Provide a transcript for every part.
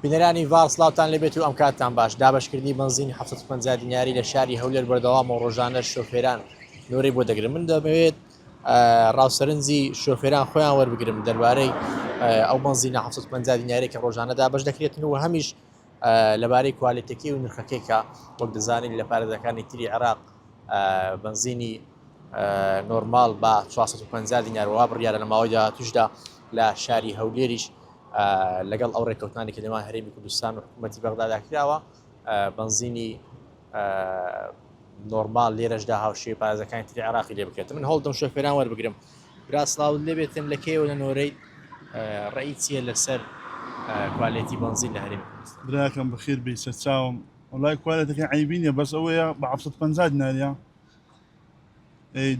بینەرانی ڤار سڵاوتان لەبێت و ئەم کاتتان باش. دابەشکردنی بنزینی 750 دیناری لە شاری هەولێر بەردەوام و ڕۆژانە شۆفێران نۆرەی بۆ دەگرن. من دەمەوێت ڕاوسەرنجی شۆفێران خۆیان وەربگرم دەربارەی ئەو بنزینە 750 دیناری کە ڕۆژانە دابەش دەکرێتن و هەمیش لەبارەی کوالیتەکەی و نرخەکەی کە وەک دەزانین لە پارێزەکانی تری عێراق بنزینی نۆرمال بە 450 دینار وها بڕیارە لە ماوەی داهاتووشدا لە شاری هەولێریش لەگەڵ ئەو ڕێکەوتانی کە لەوان هەرێمی کوردستان و حکوومەتی بەغدادا کراوە بنزینی نۆرمال لێرەشدا هاوشێ پارێزەکانی تری عێراقی لێ بکرێت. من هەوڵدەم شۆفێران وەربگرم. برا سڵاو لێبێتم لە کێوە لە نۆرەی ڕێی چییە لەسەر کوالیتی بنزین لە هەرێمی کوردستان؟ براکەم بەخێر بێ سەرچاوم وڵای کوالەتەکەی عیبی نیە بەس ئەوەیە بە 750 دیناریە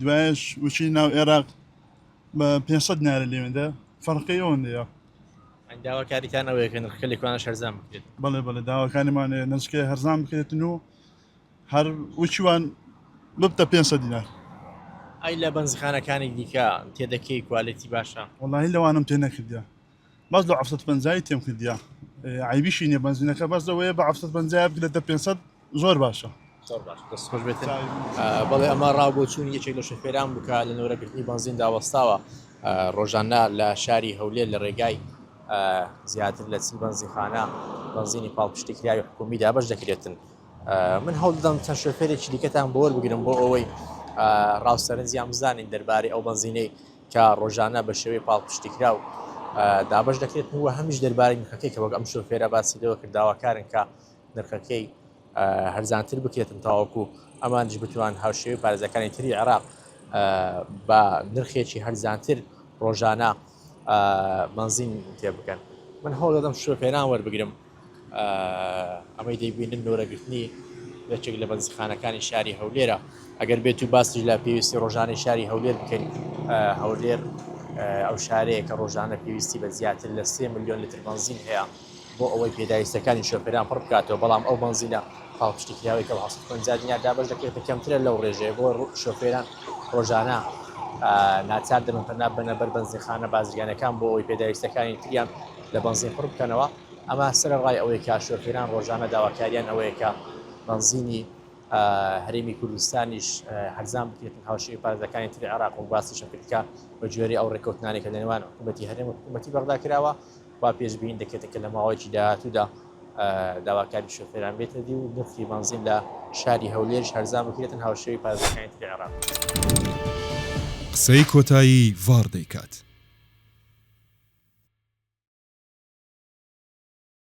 دوایش وچی ناو عێراق بە 500 دینارە لێوێندە فەرقی ئەوەندەیە. داواکاریتان ئەوەیە کە نرخەکە لێکوانە هەرزان بکرێت. بەڵێ داواکانیمانێ نرخەکەی هەرزان بکرێتن و هەر وچیوان ببتە 500 دینار. ئەی لە بەنزخانەکانی دیکە تێدەکەی کوالیتی باشە؟ وڵی لەوانم تێ نەکردیا باز لە 750 تێم کردیا عیبیشی نیە بنزینەکە بەس لەوەیە بە 750 بکرێتە 500 زۆر باشە. دەستخۆش بێتن. بەڵێ ئەمە ڕاوبۆچوون یەکێک لە شۆفێران بکە لە نۆرەگرتنی بنزین داوەستاوە ڕۆژانە لە شاری هەولێر لە ڕێگای زیاتر لە چی بنزینخانە بنزینی پاڵپشتیکراوی حکومی دابەش دەکرێتن. من هەوڵ دەدەم چەند شۆفێرێکی دیکەتان بۆ وەربگرم بۆ ئەوەی ڕاوسەرنجیان بزانین دەربارەی ئەو بنزینەی کە ڕۆژانە بە شێوەی پاڵپشتیکراو دابەش دەکرێتن و هەمیش دەربارەی نرخەکەی کە وەک ئەم شۆفێرە باسی لەوە کرد داواکارن کە نرخەکەی هەرزانتر بکرێتن تاوەکو ئەمانش بتوان هاوشێوی پارێزەکانی تری عێراق بە نرخێکی هەرزانتر ڕۆژانە بنزین تێ بکەن. من هەوڵ دەدەم شۆفێران وەربگرم ئەمەی دەیبینن نۆرەگرتنی یەکێک لە بەنزخانەکانی شاری هەولێرە. ئەگەر بێت و باسی لە پێویستی ڕۆژانەی شاری هەولێر بکەین هەولێر ئەو شارەیە کە ڕۆژانە پێویستی بە زیاتر لە 3 ملیۆن لتر بنزین هەیە بۆ ئەوەی پێداویستەکانی شۆفێران پڕ بکاتەوە. بەڵام ئەو بنزینە پاڵپشتیکراوی کە 750 دینار دابەش دەکرێتە کەمترە لەو ڕێژەیە بۆ شۆفێران ڕۆژانە ناچار دەبن پەنا بنە بەر بنزینخانە بازرگانەکان بۆ ئەوەی پێداویستەکانی تریان لە بنزین پڕ بکەنەوە. ئەمە سەرەڕای ئەوەیە کە شۆفێران ڕۆژانە داواکاریان ئەوەیە کە بنزینی هەرێمی کوردستانیش هەرزان بکرێتن هاوشێوی پارێزەکانی تری عێراق و باسی شەکردکە بە گوێرەی ئەو ڕێکەوتنانی کە لەنێوان حکوومەتی هەرێم و حکوومەتی بەغدا کراوە وا پێشبین دەکرێتە کە لە ماوەیەکی داهاتوودا داواکاری شۆفێران بێتە دی و نرخی بنزین لە شاری هەولێرش هەرزان بکرێتن هاوشێوی پارێزەکانی تری عێراق. قسەی کۆتایی ڤار دەیکات.